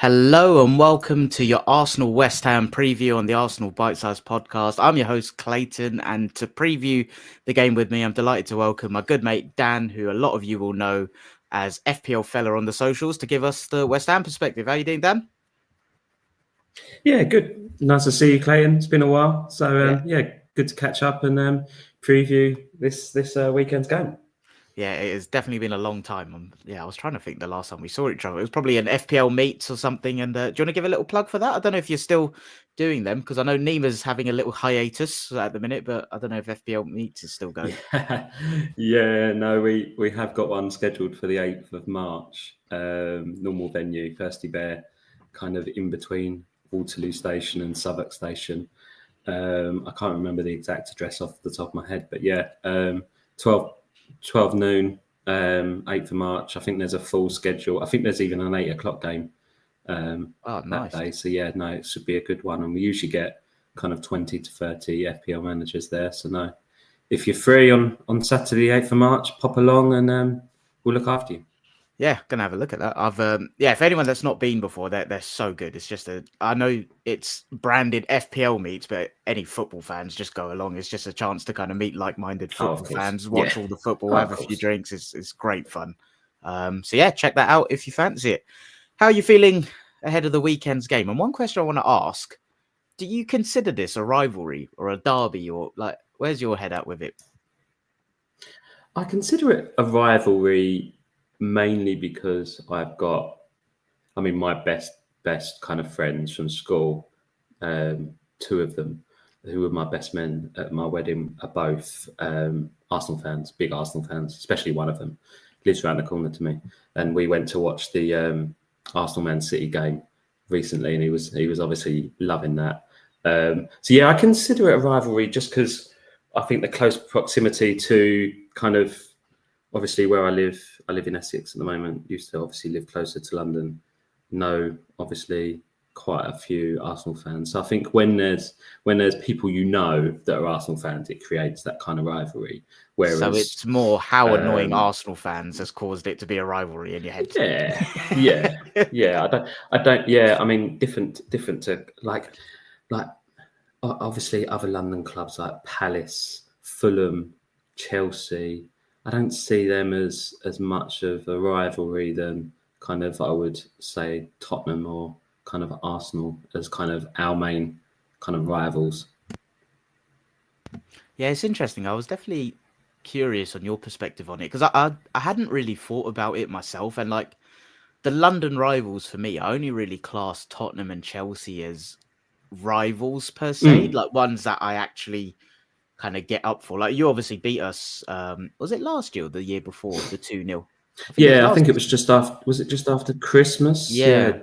Hello and welcome to your Arsenal West Ham preview on the Arsenal Bite Size podcast. I'm your host Clayton, and to preview the game with me, I'm delighted to welcome my good mate Dan, who a lot of you will know as FPL Fella on the socials, to give us the West Ham perspective. How are you doing, Dan? Yeah, good. Nice to see you, Clayton. It's been a while. So, good to catch up and preview this weekend's game. Yeah, it has definitely been a long time. I was trying to think the last time we saw each other. It was probably an FPL meets or something. And do you want to give a little plug for that? I don't know if you're still doing them, because I know Nima's having a little hiatus at the minute, but I don't know if FPL meets is still going. We have got one scheduled for the 8th of March. Normal venue, Thirsty Bear, kind of in between Waterloo Station and Southwark Station. I can't remember the exact address off the top of my head, but 12 noon, 8th of March. I think there's a full schedule. I think there's even an 8 o'clock game that day. So, it should be a good one. And we usually get kind of 20 to 30 FPL managers there. So, if you're free on Saturday, 8th of March, pop along and we'll look after you. Yeah, gonna have a look at that. If anyone that's not been before, they're so good. It's just I know it's branded FPL meets, but any football fans just go along. It's just a chance to kind of meet like-minded football fans, watch all the football, have a few drinks. It's great fun. Check that out if you fancy it. How are you feeling ahead of the weekend's game? And one question I want to ask: do you consider this a rivalry or a derby, or like where's your head at with it? I consider it a rivalry. Mainly because I've got, my best kind of friends from school, two of them who were my best men at my wedding are both Arsenal fans, big Arsenal fans, especially one of them lives around the corner to me. And we went to watch the Arsenal Man City game recently, and he was obviously loving that. I consider it a rivalry just because I think the close proximity to kind of, obviously, where I live in Essex at the moment. Used to obviously live closer to London. Know obviously quite a few Arsenal fans. So I think when there's people that are Arsenal fans, it creates that kind of rivalry. Whereas, so it's more how annoying Arsenal fans has caused it to be a rivalry in your head. I don't. Yeah, I mean, different to like obviously other London clubs like Palace, Fulham, Chelsea. I don't see them as much of a rivalry than kind of, I would say, Tottenham or kind of Arsenal as kind of our main kind of rivals. Yeah, it's interesting. I was definitely curious on your perspective on it, because I hadn't really thought about it myself. And like the London rivals for me, I only really class Tottenham and Chelsea as rivals per se, like ones that I actually kind of get up for. Like you obviously beat us. Was it last year or the year before, the 2-0? I think it was just after. Was it just after Christmas? Yeah.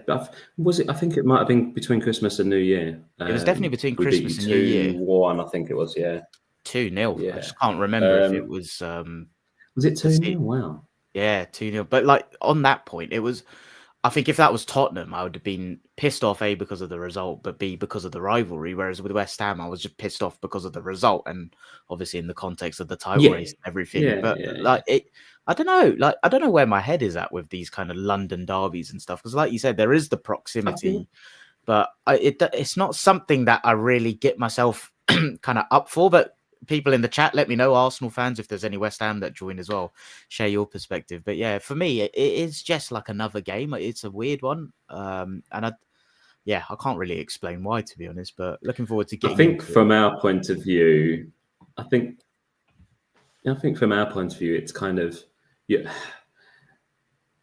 Was it? I think it might have been between Christmas and New Year. It was definitely between Christmas and New Year. 2-1, I think it was. Yeah. 2-0. Yeah. I just can't remember if it was. Was it 2-0? Wow. Yeah, 2-0. But like on that point, it was. I think if that was Tottenham, I would have been pissed off, A, because of the result, but B, because of the rivalry. Whereas with West Ham, I was just pissed off because of the result, and obviously in the context of the title race and everything. I don't know. Like, I don't know where my head is at with these kind of London derbies and stuff. Because like you said, there is the proximity, but it's not something that I really get myself kind of up for. But people in the chat, let me know, Arsenal fans, if there's any West Ham that join as well, share your perspective. But yeah, for me, it is just like another game. It's a weird one. I can't really explain why, to be honest, but looking forward to getting. I think from our point of view, it's kind of,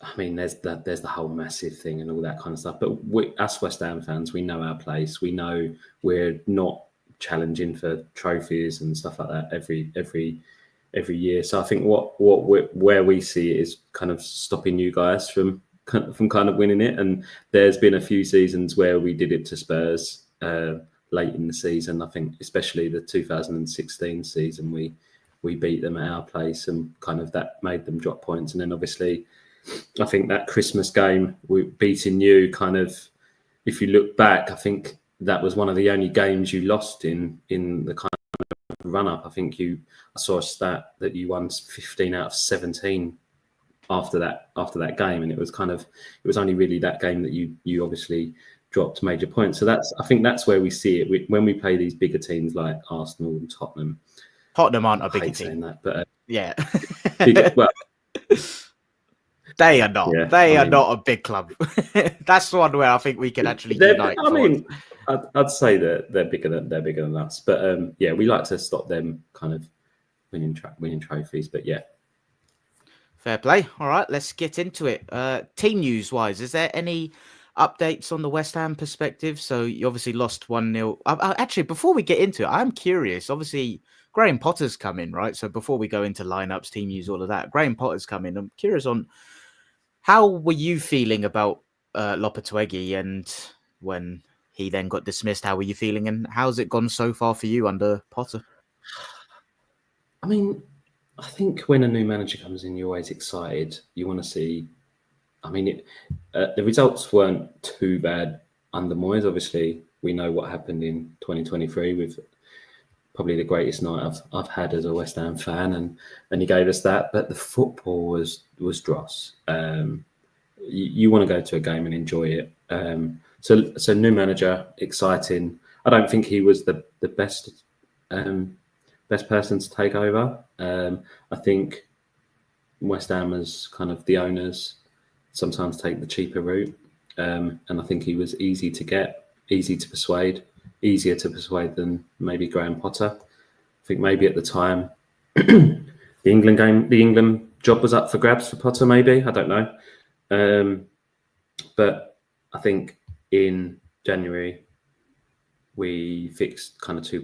I mean, there's the whole massive thing and all that kind of stuff. But us West Ham fans, we know our place. We know we're not challenging for trophies and stuff like that every year. So I think where we see it is kind of stopping you guys from kind of winning it. And there's been a few seasons where we did it to Spurs late in the season. I think especially the 2016 season, we beat them at our place, and kind of that made them drop points. And then obviously, I think that Christmas game, we beating you, kind of, if you look back, I think that was one of the only games you lost in the kind of run-up. I think I saw a stat that you won 15 out of 17 after that game, and it was only really that game that you obviously dropped major points. So I think that's where we see it when we play these bigger teams like Arsenal and Tottenham. Tottenham aren't a I bigger hate team. saying that, but yeah, well, they are not. Yeah, They are not a big club. That's one where I think we can actually unite. I'd say that they're bigger than us, but yeah, we like to stop them kind of winning trophies. But yeah, fair play. All right, let's get into it. Team news wise, is there any updates on the West Ham perspective? So you obviously lost 1-0. Actually, before we get into it, I'm curious. Obviously, Graham Potter's come in, right? So before we go into lineups, team news, all of that, Graham Potter's come in. I'm curious on how were you feeling about Lopetegui, and when he then got dismissed, how were you feeling, and how's it gone so far for you under Potter? I mean, I think when a new manager comes in, you're always excited. You want to see. I mean, the results weren't too bad under Moyes. Obviously, we know what happened in 2023 with probably the greatest night I've had as a West Ham fan, and he gave us that. But the football was dross. You want to go to a game and enjoy it. So new manager, exciting. I don't think he was the best person to take over. I think West Ham as kind of the owners sometimes take the cheaper route, and I think he was easy to get, easy to persuade, easier to persuade than maybe Graham Potter. I think maybe at the time the England job was up for grabs for Potter. Maybe, I don't know, but I think in January we fixed kind of two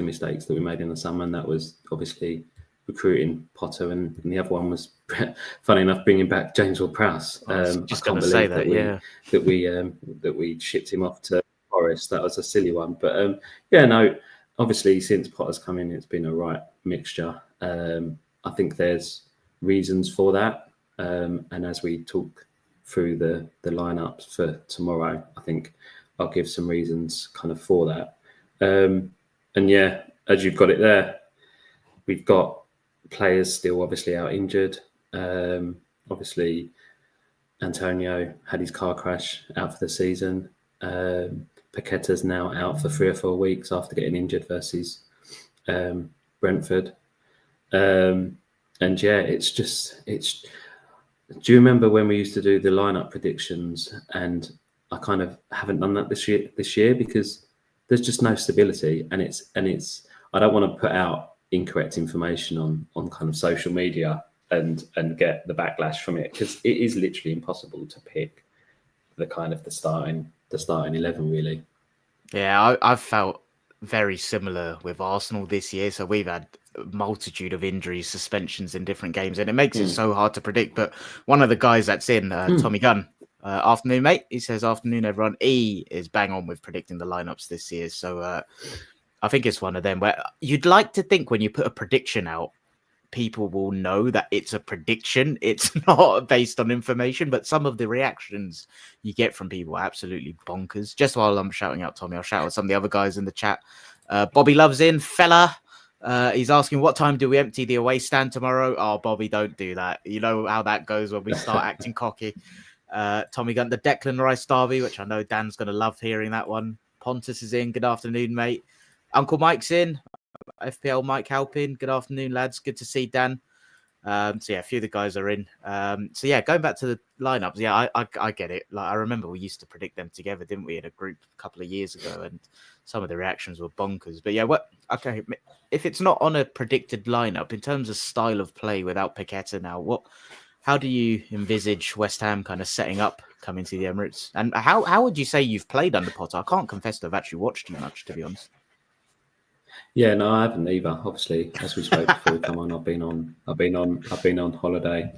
mistakes that we made in the summer, and that was obviously recruiting Potter, and the other one was, funny enough, bringing back James Ward-Prowse. I can't believe that we shipped him off to Forest. That was a silly one, but obviously since Potter's come in, it's been a right mixture. I think there's reasons for that, and as we talk through the lineups for tomorrow, I think I'll give some reasons kind of for that. And yeah, as you've got it there, we've got players still obviously out injured. Obviously, Antonio had his car crash, out for the season. Paqueta's now out for 3 or 4 weeks after getting injured versus Brentford. And yeah, it's. Do you remember when we used to do the lineup predictions? And I kind of haven't done that this year because there's just no stability, and it's. I don't want to put out incorrect information on kind of social media and get the backlash from it, because it is literally impossible to pick the starting 11 really. Yeah, I've felt very similar with Arsenal this year. So we've had a multitude of injuries, suspensions in different games, and it makes it so hard to predict. But one of the guys that's in, Tommy Gunn, afternoon, mate. He says, afternoon, everyone. He is bang on with predicting the lineups this year. So I think it's one of them where you'd like to think when you put a prediction out, people will know that it's a prediction. It's not based on information, but some of the reactions you get from people are absolutely bonkers. Just while I'm shouting out Tommy, I'll shout out some of the other guys in the chat. Bobby Loves in, fella. He's asking, what time do we empty the away stand tomorrow? Oh, Bobby, don't do that. You know how that goes when we start acting cocky. Tommy Gunn, the Declan Rice derby, which I know Dan's going to love hearing that one. Pontus is in. Good afternoon, mate. Uncle Mike's in. FPL Mike Halpin. Good afternoon, lads. Good to see Dan. So yeah, a few of the guys are in. So yeah, going back to the lineups, yeah, I get it. Like, I remember we used to predict them together, didn't we, in a group a couple of years ago, and some of the reactions were bonkers. But yeah, okay, if it's not on a predicted lineup in terms of style of play without Paqueta now, how do you envisage West Ham kind of setting up coming to the Emirates? And how would you say you've played under Potter? I can't confess to have actually watched you much, to be honest. Yeah, no, I haven't either. Obviously, as we spoke before we come on, I've been on holiday.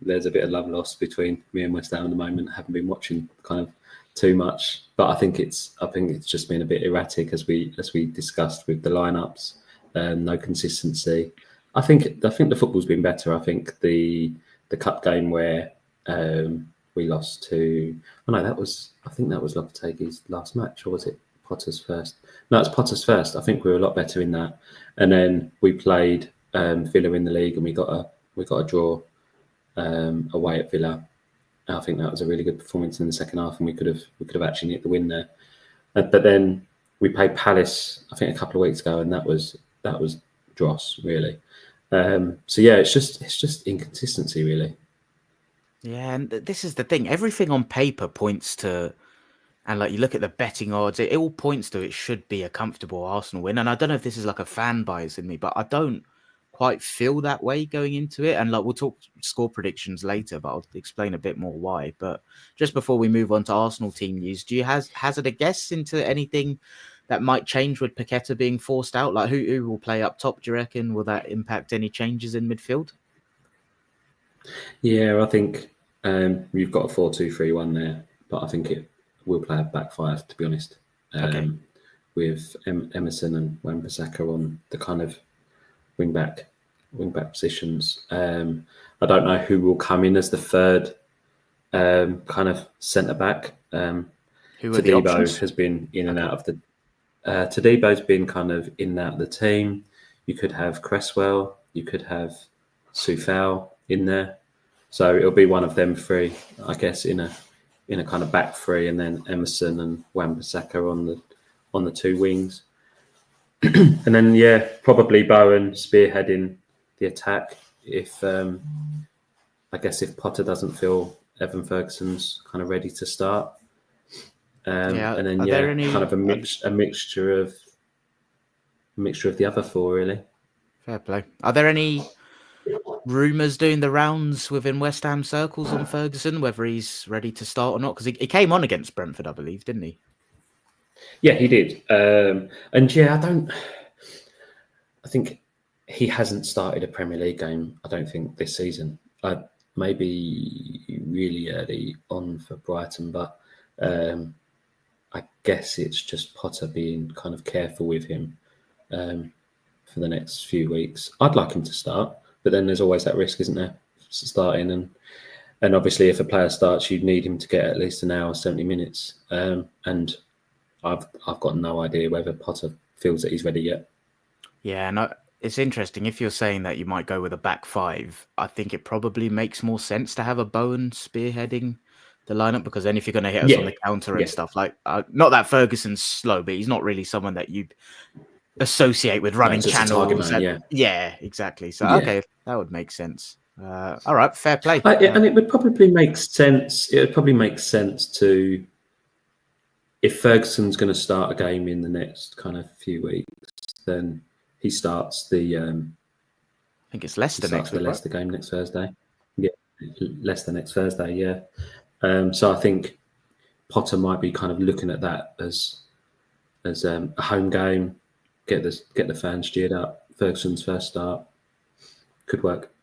There's a bit of love lost between me and West Ham at the moment. I haven't been watching kind of too much, but I think it's just been a bit erratic as we discussed with the lineups. No consistency. I think the football's been better. I think the cup game where we lost to. Oh no, I think that was Lopetegui's last match, or was it Potter's first? No, it's Potter's first. I think we were a lot better in that. And then we played Villa in the league, and we got a draw away at Villa. I think that was a really good performance in the second half, and we could have actually nicked the win there. But then we played Palace, I think, a couple of weeks ago, and that was dross, really. So yeah, it's just inconsistency, really. Yeah, and this is the thing. Everything on paper points to, and like you look at the betting odds, it all points to it should be a comfortable Arsenal win. And I don't know if this is like a fan bias in me, but I don't quite feel that way going into it. And like we'll talk score predictions later, but I'll explain a bit more why. But just before we move on to Arsenal team news, do you hazard a guess into anything that might change with Paqueta being forced out? Like who will play up top, do you reckon? Will that impact any changes in midfield? Yeah, I think you've got a 4-2-3-1 there, but I think it will play a back five, to be honest. Okay. With Emerson and Wan-Bissaka on the kind of wing back positions. I don't know who will come in as the third kind of centre back. Who are the options? Has been in and out of the. Tadebo's been kind of in and out of the team. You could have Cresswell. You could have Soufal in there. So it'll be one of them three, I guess, in a kind of back three, and then Emerson and Wan-Bissaka on the two wings. And then, yeah, probably Bowen spearheading the attack if I guess if Potter doesn't feel Evan Ferguson's kind of ready to start. And then kind of a mixture of the other four, really. Fair play. Are there any rumours doing the rounds within West Ham circles on Ferguson, whether he's ready to start or not? Because he came on against Brentford, I believe, didn't he? Yeah, he did. And yeah, I think he hasn't started a Premier League game, I don't think, this season. Maybe really early on for Brighton, but I guess it's just Potter being kind of careful with him for the next few weeks. I'd like him to start, but then there's always that risk, isn't there? Starting and obviously if a player starts, you'd need him to get at least an hour, 70 minutes. And I've got no idea whether Potter feels that he's ready yet. Yeah, and it's interesting. If you're saying that you might go with a back five, I think it probably makes more sense to have a Bowen spearheading the lineup, because then if you're going to hit us on the counter and stuff, like not that Ferguson's slow, but he's not really someone that you associate with running channels. Yeah, exactly. So okay, that would make sense. All right, fair play. And it would probably make sense. It would probably make sense to, if Ferguson's going to start a game in the next kind of few weeks, then he starts the. I think it's Leicester next week. Leicester game next Thursday. Yeah, Leicester next Thursday. Yeah. So I think Potter might be kind of looking at that as a home game. Get the fans cheered up. Ferguson's first start could work.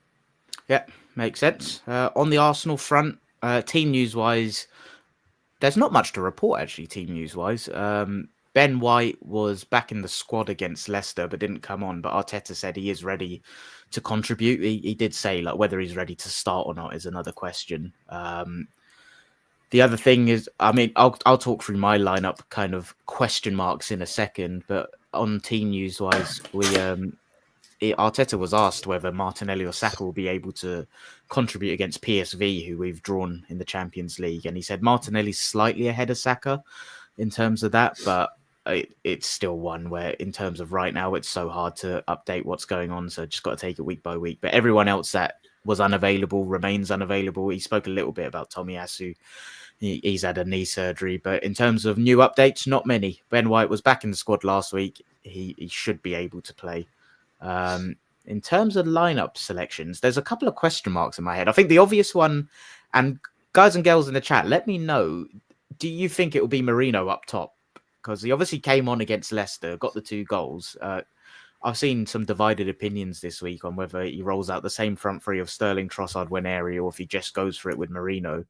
Yeah, makes sense. On the Arsenal front, team news wise, there's not much to report actually. Team news wise, Ben White was back in the squad against Leicester, but didn't come on. But Arteta said he is ready to contribute. He did say like whether he's ready to start or not is another question. The other thing is, I mean, I'll talk through my lineup kind of question marks in a second, but on team news wise, Arteta was asked whether Martinelli or Saka will be able to contribute against PSV, who we've drawn in the Champions League, and he said Martinelli's slightly ahead of Saka in terms of that, but it's still one where, in terms of right now, it's so hard to update what's going on, so just got to take it week by week. But everyone else that was unavailable remains unavailable. He spoke a little bit about Tomiyasu. He's had a knee surgery, but in terms of new updates, not many. Ben White was back in the squad last week. He should be able to play. In terms of lineup selections, there's a couple of question marks in my head. I think the obvious one, and guys and girls in the chat, let me know, do you think it will be Merino up top? Because he obviously came on against Leicester, got the 2 goals. I've seen some divided opinions this week on whether he rolls out the same front three of Sterling, Trossard, Nwaneri, or if he just goes for it with Merino.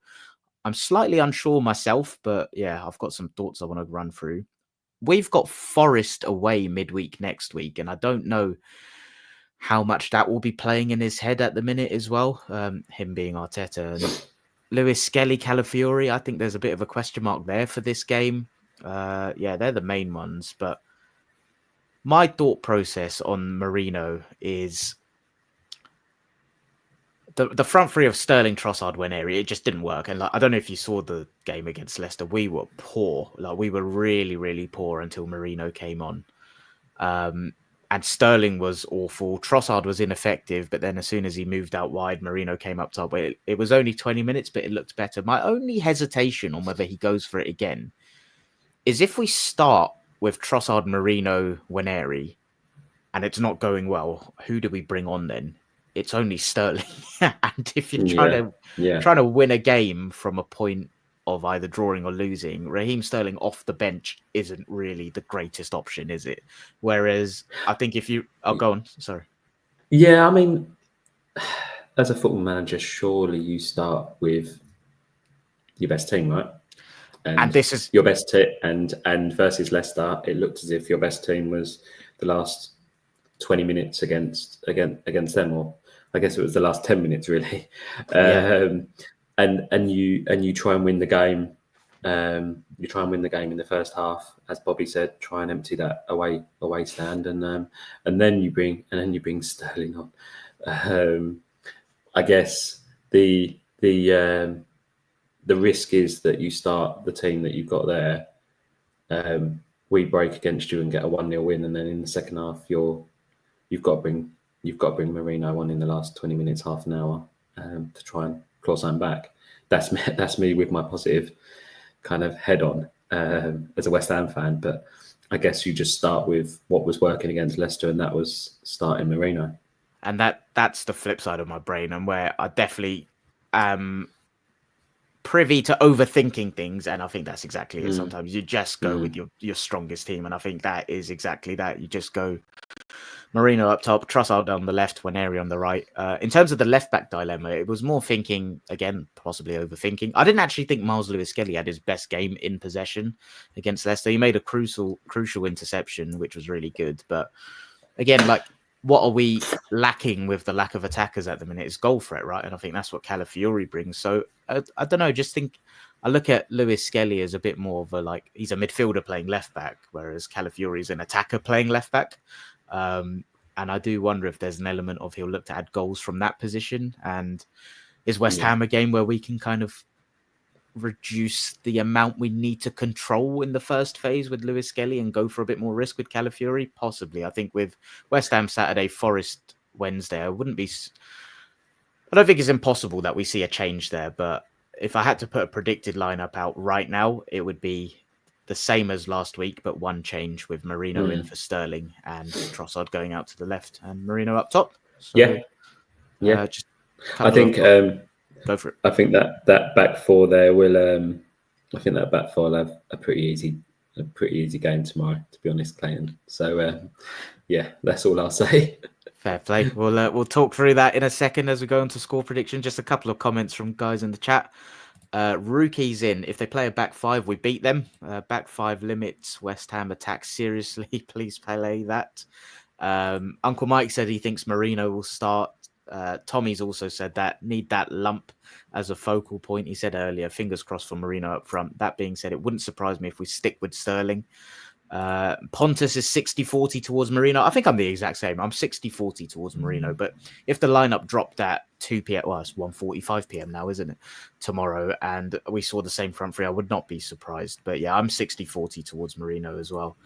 I'm slightly unsure myself, but yeah, I've got some thoughts I want to run through. We've got Forest away midweek next week, and I don't know how much that will be playing in his head at the minute as well, him being Arteta. And Lewis Skelly, Calafiori, I think there's a bit of a question mark there for this game. Yeah, they're the main ones, but my thought process on Merino is the front three of Sterling, Trossard, Nwaneri, it just didn't work. And like, I don't know if you saw the game against Leicester. We were poor. Like we were really, really poor until Marino came on. And Sterling was awful. Trossard was ineffective, but then as soon as he moved out wide, Marino came up top. It was only 20 minutes, but it looked better. My only hesitation on whether he goes for it again is if we start with Trossard, Marino, Nwaneri, and it's not going well, who do we bring on then? It's only Sterling. And if you're trying to win a game from a point of either drawing or losing, Raheem Sterling off the bench isn't really the greatest option, is it? Whereas I think if you... Oh, go on. Sorry. Yeah, I mean, as a football manager, surely you start with your best team, right? And this is your best team. And versus Leicester, it looked as if your best team was the last 20 minutes against them, or I guess it was the last 10 minutes, really. And you try and win the game. You try and win the game in the first half, as Bobby said. Try and empty that away stand, and then you bring Sterling on. I guess the risk is that you start the team that you've got there. We break against you and get a 1-0 win, and then in the second half you've got to bring Marino on in the last 20 minutes, half an hour, to try and claw something back. That's me with my positive kind of head on as a West Ham fan. But I guess you just start with what was working against Leicester, and that was starting Marino. And that's the flip side of my brain, and where I definitely am privy to overthinking things, and I think that's exactly it. Sometimes you just go with your strongest team, and I think that is exactly that. You just go Marino up top, Trossard on the left, Nwaneri on the right. In terms of the left-back dilemma, it was more thinking, again, possibly overthinking. I didn't actually think Miles Lewis-Skelly had his best game in possession against Leicester. He made a crucial interception, which was really good. But again, like, what are we lacking with the lack of attackers at the minute? It's goal threat, right? And I think that's what Calafiori brings. So I don't know, just think... I look at Lewis-Skelly as a bit more of he's a midfielder playing left-back, whereas Calafiori is an attacker playing left-back. And I do wonder if there's an element of he'll look to add goals from that position. And is West Ham a game where we can kind of reduce the amount we need to control in the first phase with Lewis-Skelly and go for a bit more risk with Calafiori? Possibly. I think with West Ham Saturday, Forest Wednesday, I don't think it's impossible that we see a change there. But if I had to put a predicted lineup out right now, it would be the same as last week, but one change with Marino in for Sterling and Trossard going out to the left and Marino up top. So, I think go for it. I think that back four there will. I think that back four will have a pretty easy game tomorrow, to be honest, Clayton. So that's all I'll say. Fair play. We'll talk through that in a second as we go into score prediction. Just a couple of comments from guys in the chat. Rookies in. If they play a back five, we beat them. Back five limits West Ham attack seriously. Please play that. Uncle Mike said he thinks Marino will start. Tommy's also said that need that lump as a focal point. He said earlier, fingers crossed for Marino up front. That being said, it wouldn't surprise me if we stick with Sterling. Pontus is 60-40 towards Marino. I think I'm the exact same. I'm 60-40 towards Marino. But if the lineup dropped at 2 p.m, well, it's 1:45 p.m. now, isn't it? Tomorrow, and we saw the same front three, I would not be surprised. But yeah, I'm 60-40 towards Marino as well.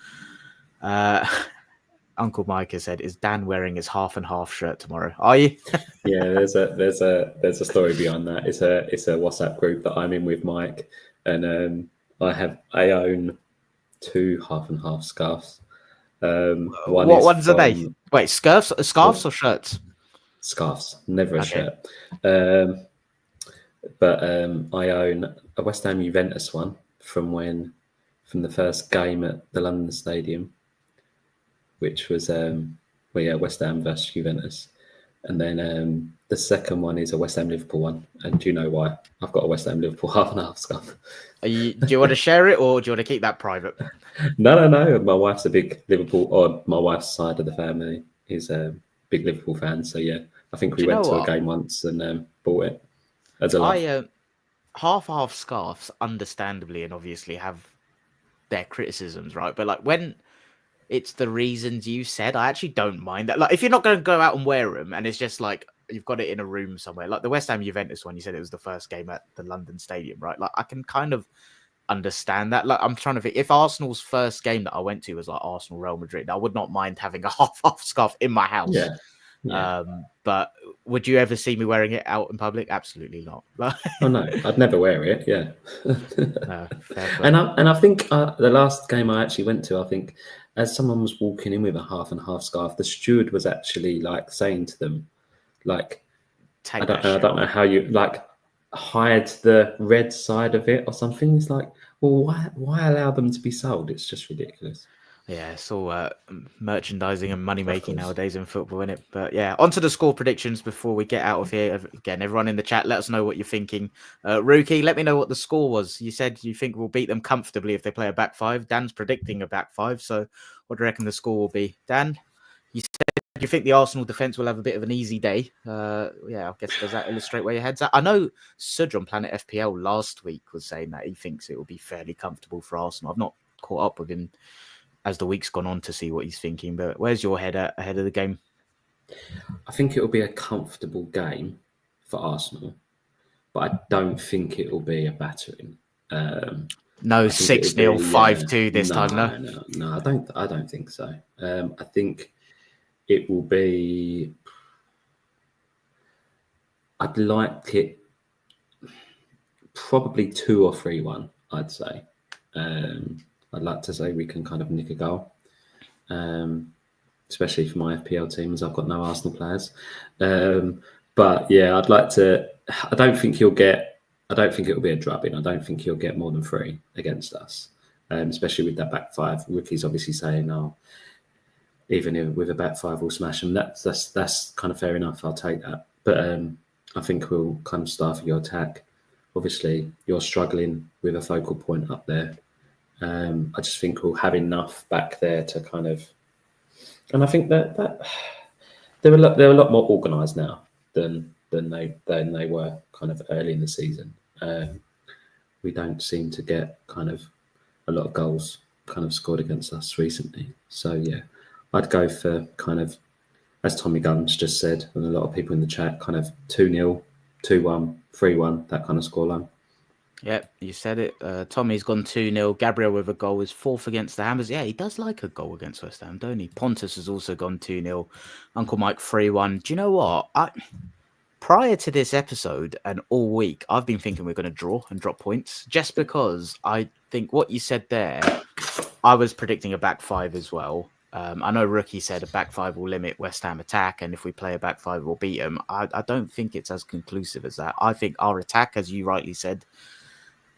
Uncle Mike has said, "Is Dan wearing his half and half shirt tomorrow? Are you?" Yeah, there's a story behind that. It's a WhatsApp group that I'm in with Mike, and I own 2 half and half scarves. What ones are they? Wait, scarves or shirts? Scarves, never a shirt. But I own a West Ham Juventus one from the first game at the London Stadium, which was West Ham versus Juventus. And then the second one is a West Ham Liverpool one. And do you know why? I've got a West Ham Liverpool half and half scarf. Do you want to share it, or do you want to keep that private? No. My wife's a big Liverpool, or my wife's side of the family is a big Liverpool fan. So yeah, I think we went to a game once and bought it as a love. Half scarves, understandably and obviously, have their criticisms, right? But like when it's the reasons you said, I actually don't mind that. Like if you're not going to go out and wear them, and it's just like you've got it in a room somewhere. Like the West Ham Juventus one, you said it was the first game at the London Stadium, right? Like I can kind of understand that. Like I'm trying to think, if Arsenal's first game that I went to was like Arsenal Real Madrid, I would not mind having a half scarf in my house. Yeah. Yeah. But would you ever see me wearing it out in public? Absolutely not. Oh no, I'd never wear it. Yeah. No, fair play. And I think the last game I actually went to, I think as someone was walking in with a half and half scarf, the steward was actually like saying to them, like, I don't know how you like hide the red side of it or something. It's like, well, why allow them to be sold? It's just ridiculous. Yeah, it's all merchandising and money making nowadays in football, isn't it? But yeah, onto the score predictions before we get out of here. Again, everyone in the chat, let us know what you're thinking. Rookie, let me know what the score was. You said you think we'll beat them comfortably if they play a back five. Dan's predicting a back five. So what do you reckon the score will be? Dan, you said you think the Arsenal defence will have a bit of an easy day. Yeah, I guess does that illustrate where your head's at? I know Sudra on Planet FPL last week was saying that he thinks it will be fairly comfortable for Arsenal. I've not caught up with him as the week's gone on to see what he's thinking, but where's your head at ahead of the game? I think it will be a comfortable game for Arsenal, but I don't think it will be a battering. No 6-0, 5-2 this time, no? No, I don't think so. I think it will be. I'd like it probably 2 or 3-1. I'd say. I'd like to say we can kind of nick a goal, especially for my FPL team as I've got no Arsenal players. But yeah, I'd like to. I don't think it'll be a drubbing. I don't think he'll get more than 3 against us, especially with that back five. Rookie's obviously saying, "Oh, even with a back five, we'll smash them." That's kind of fair enough. I'll take that. But I think we'll kind of start your attack. Obviously, you're struggling with a focal point up there. I just think we'll have enough back there to kind of, and I think that they're a lot more organised now than they were kind of early in the season. We don't seem to get kind of a lot of goals kind of scored against us recently. So yeah, I'd go for kind of, as Tommy Guns just said, and a lot of people in the chat, kind of 2-0, 2-1, 3-1, that kind of scoreline. Yep, you said it. Tommy's gone 2-0. Gabriel with a goal is 4th against the Hammers. Yeah, he does like a goal against West Ham, don't he? Pontus has also gone 2-0. Uncle Mike 3-1. Do you know what? Prior to this episode and all week, I've been thinking we're going to draw and drop points just because I think what you said there, I was predicting a back five as well. I know Rookie said a back five will limit West Ham attack, and if we play a back five, we'll beat them. I don't think it's as conclusive as that. I think our attack, as you rightly said,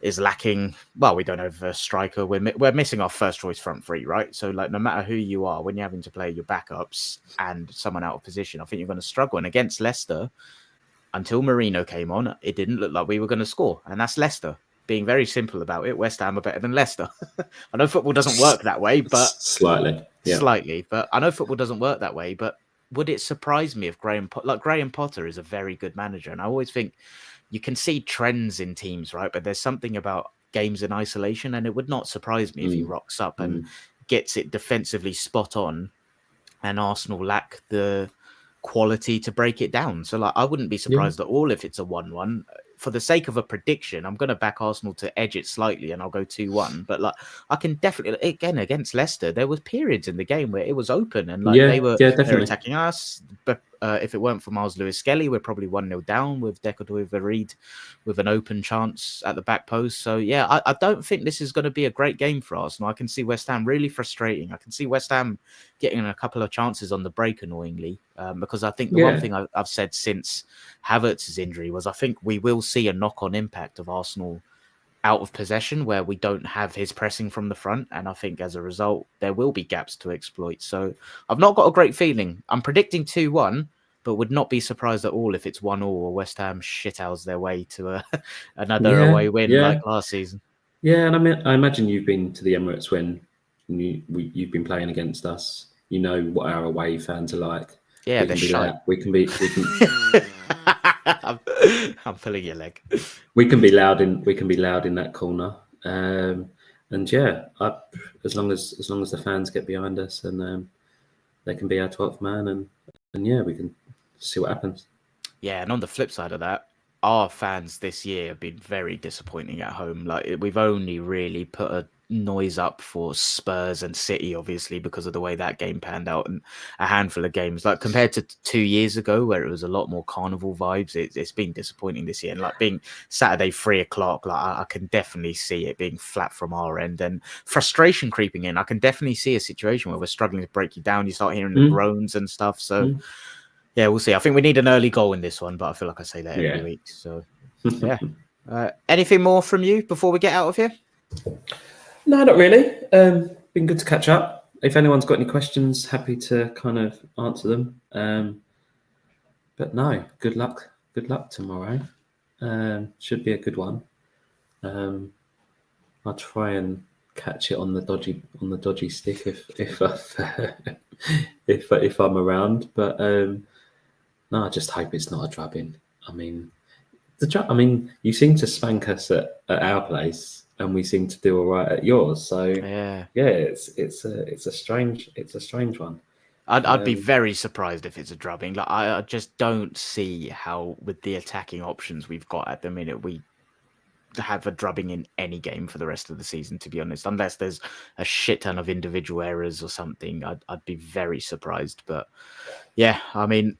is lacking. Well, we don't have a striker. We're missing our first choice front three, right? So, like, no matter who you are, when you're having to play your backups and someone out of position, I think you're going to struggle. And against Leicester, until Marino came on, it didn't look like we were going to score. And that's Leicester. Being very simple about it, West Ham are better than Leicester. I know football doesn't work that way, but slightly. But I know football doesn't work that way. But would it surprise me if Graham Potter is a very good manager? And I always think you can see trends in teams, right? But there's something about games in isolation, and it would not surprise me if he rocks up and gets it defensively spot on, and Arsenal lack the quality to break it down. So, like, I wouldn't be surprised at all if it's a 1-1. For the sake of a prediction, I'm going to back Arsenal to edge it slightly, and I'll go 2-1. But like, I can definitely, again, against Leicester, there was periods in the game where it was open, and like they were attacking us. But if it weren't for Miles Lewis-Skelly, we're probably 1-0 down with Deco Reed with an open chance at the back post. So yeah, I don't think this is going to be a great game for Arsenal. I can see West Ham really frustrating. I can see West Ham getting a couple of chances on the break, annoyingly, because I think the one thing I've said since Havertz's injury was I think we will see a knock-on impact of Arsenal out of possession where we don't have his pressing from the front, and I think as a result there will be gaps to exploit. So I've not got a great feeling. I'm predicting 2-1, but would not be surprised at all if it's 1-1 or West Ham shithouse their way to another away win like last season. Yeah, and I imagine you've been to the Emirates when you've been playing against us. You know what our away fans are like. Yeah, they're shy. We can be. I'm pulling your leg. We can be loud in that corner, and yeah, as long as the fans get behind us and they can be our 12th man, and yeah, we can see what happens. Yeah, and on the flip side of that, our fans this year have been very disappointing at home. Like we've only really put a noise up for Spurs and City, obviously, because of the way that game panned out, and a handful of games. Like compared to 2 years ago, where it was a lot more carnival vibes, it's been disappointing this year. And like being Saturday 3 o'clock, like I can definitely see it being flat from our end and frustration creeping in. I can definitely see a situation where we're struggling to break you down. You start hearing the groans and stuff. So. Yeah, we'll see. I think we need an early goal in this one, but I feel like I say that every week. So, yeah. Anything more from you before we get out of here? No, not really. Been good to catch up. If anyone's got any questions, happy to kind of answer them. But no, good luck. Good luck tomorrow. Should be a good one. I'll try and catch it on the dodgy stick if I'm around. But no, I just hope it's not a drubbing. I mean, you seem to spank us at our place, and we seem to do all right at yours. So yeah, it's a strange one. I'd be very surprised if it's a drubbing. Like I just don't see how, with the attacking options we've got at the minute, we have a drubbing in any game for the rest of the season, to be honest, unless there's a shit ton of individual errors or something. I'd be very surprised. But yeah, I mean,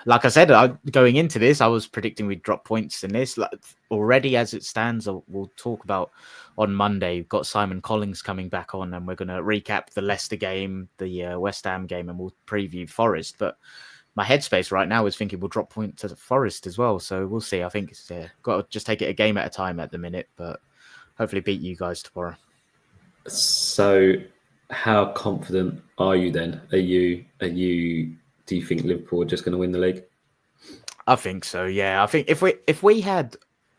like I said, going into this, I was predicting we'd drop points in this. Like, already as it stands, we'll talk about on Monday. We've got Simon Collins coming back on, and we're going to recap the Leicester game, the West Ham game, and we'll preview Forest. But my headspace right now is thinking we'll drop points to Forest as well. So we'll see. I think it's got to just take it a game at a time at the minute, but hopefully beat you guys tomorrow. So how confident are you then? Do you think Liverpool are just going to win the league? I think so. Yeah. I think if we had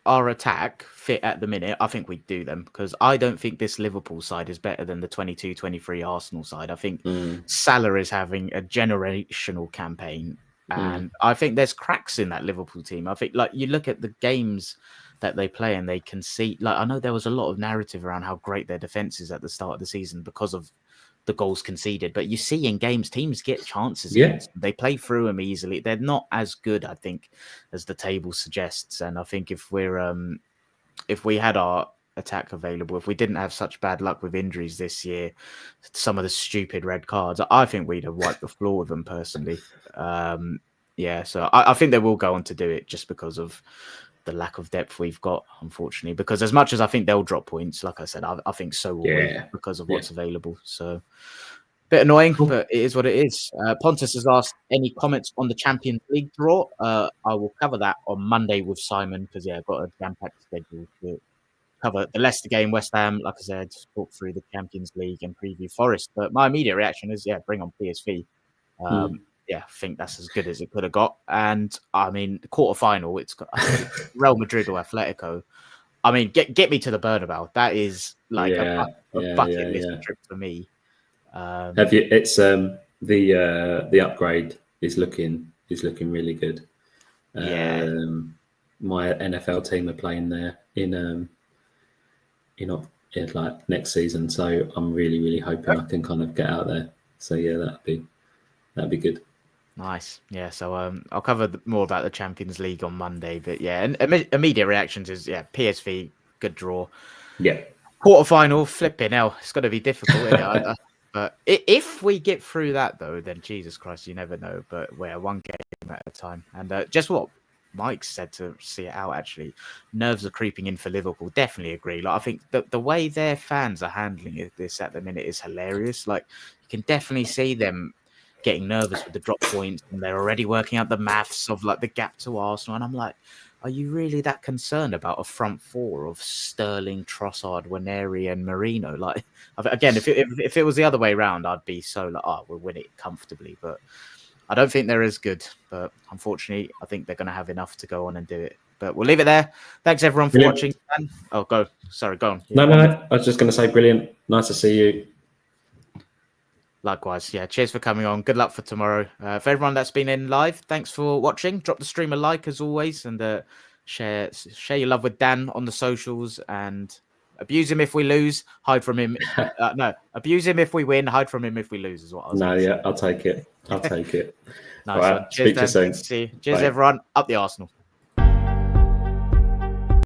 our attack fit at the minute, I think we'd do them, because I don't think this Liverpool side is better than the 22-23 Arsenal side. I think Salah is having a generational campaign, and I think there's cracks in that Liverpool team. I think, like, you look at the games that they play and they concede. Like, I know there was a lot of narrative around how great their defense is at the start of the season because of the goals conceded, but you see in games teams get chances against them. They play through them easily. They're not as good, I think, as the table suggests. And I think if we had our attack available, if we didn't have such bad luck with injuries this year, some of the stupid red cards, I think we'd have wiped the floor with them personally. So I think they will go on to do it, just because of the lack of depth we've got, unfortunately. Because as much as I think they'll drop points, like I said, I think so will we, because of what's available. So bit annoying, but it is what it is. Pontus has asked any comments on the Champions League draw. I will cover that on Monday with Simon, because I've got a jam-packed schedule to cover the Leicester game, West Ham, like I said, talk through the Champions League and preview Forest. But my immediate reaction is, bring on PSV. I think that's as good as it could have got. And I mean, the quarterfinal, it's got Real Madrid or Atletico. I mean, get me to the Bernabeu. That is like a bucket list trip for me. Have you? It's the upgrade is looking really good. My NFL team are playing there in like next season, so I'm really hoping I can kind of get out there. So that'd be good. Nice. Yeah, so I'll cover more about the Champions League on Monday, but and immediate reactions is PSV, good draw. Yeah. Quarterfinal, flipping hell, it's going to be difficult, isn't it? But if we get through that, though, then Jesus Christ, you never know. But we're one game at a time. And just what Mike said to see it out, actually, nerves are creeping in for Liverpool. Definitely agree. Like, I think the way their fans are handling this at the minute is hilarious. Like, you can definitely see them getting nervous with the drop points, and they're already working out the maths of like the gap to Arsenal. And I'm like, are you really that concerned about a front four of Sterling, Trossard, Waneri, and Marino? Like, again, if it was the other way around, I'd be so like, we'll win it comfortably. But I don't think they're as good. But unfortunately, I think they're going to have enough to go on and do it. But we'll leave it there. Thanks everyone for watching. Oh, go. Sorry, go on. No. I was just going to say, brilliant. Nice to see you. Likewise, cheers for coming on. Good luck for tomorrow. For everyone that's been in live, thanks for watching. Drop the stream a like as always, and share your love with Dan on the socials, and Abuse him if we lose, hide from him. No, abuse him if we win, hide from him if we lose, is what I was No, yeah, I'll take it. I'll take it. Nice All right, one. Cheers, speak to you soon. See you. Cheers, Bye. everyone. Up the Arsenal.